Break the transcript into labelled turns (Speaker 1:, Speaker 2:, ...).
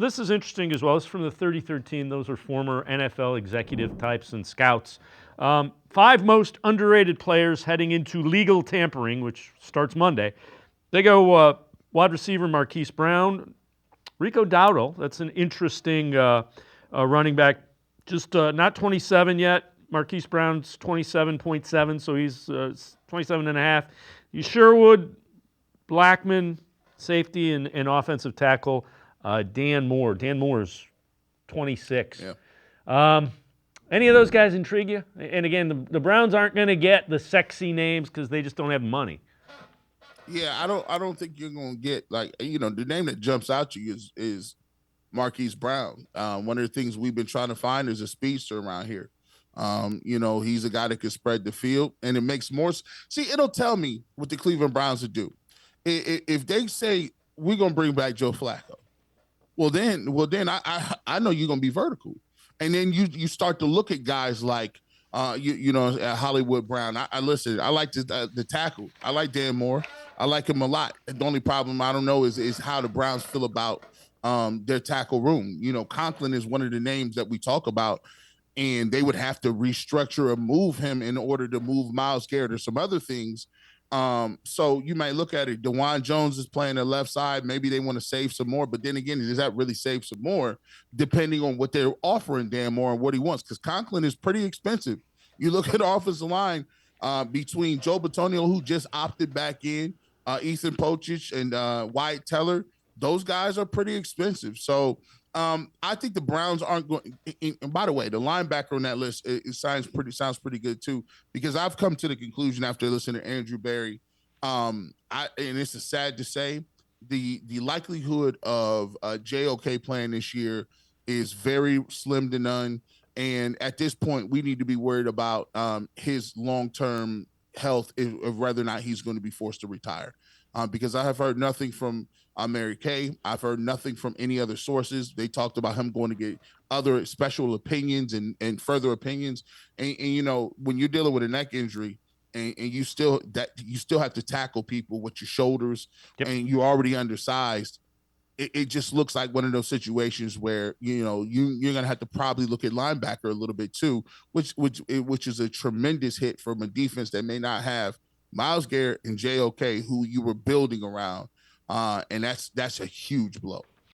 Speaker 1: this is interesting as well. This is from the 33rd team. Those are former NFL executive types and scouts. 5 most underrated players heading into legal tampering, which starts Monday. They go wide receiver Marquise Brown, Rico Dowdle. That's an interesting running back. Just not 27 yet. Marquise Brown's 27.7, so he's 27 and a half. You Sherwood, Blackman, safety and offensive tackle. Dan Moore. Dan Moore's 26.
Speaker 2: Yeah.
Speaker 1: Any of those guys intrigue you? And again, the Browns aren't going to get the sexy names because they just don't have money.
Speaker 2: Yeah, I don't think you're gonna get the name that jumps out to you is Marquise Brown. One of the things we've been trying to find is a speedster around here. He's a guy that can spread the field, and it makes more. See, it'll tell me what the Cleveland Browns would do if they say we're gonna bring back Joe Flacco. Well, then I know you're gonna be vertical, and then you start to look at guys like Hollywood Brown. I listen. I like the tackle. I like Dan Moore. I like him a lot. The only problem I don't know is how the Browns feel about their tackle room. Conklin is one of the names that we talk about, and they would have to restructure or move him in order to move Myles Garrett or some other things. So you might look at it. DeJuan Jones is playing the left side. Maybe they want to save some more, but then again, does that really save some more depending on what they're offering Dan Moore and what he wants? Because Conklin is pretty expensive. You look at the offensive line between Joe Bitonio, who just opted back in, Ethan Pochich, and Wyatt Teller. Those guys are pretty expensive. So I think the Browns aren't going. And by the way, the linebacker on that list it sounds pretty good too. Because I've come to the conclusion after listening to Andrew Berry, and this is sad to say, the likelihood of JOK playing this year is very slim to none. And at this point, we need to be worried about his long-term health of whether or not he's going to be forced to retire. Because I have heard nothing from Mary Kay. I've heard nothing from any other sources. They talked about him going to get other special opinions and further opinions. And when you're dealing with a neck injury and you still have to tackle people with your shoulders,
Speaker 1: Yep.
Speaker 2: and you're already undersized, it just looks like one of those situations where you're gonna have to probably look at linebacker a little bit too, which is a tremendous hit from a defense that may not have Myles Garrett and JOK, who you were building around, and that's a huge blow.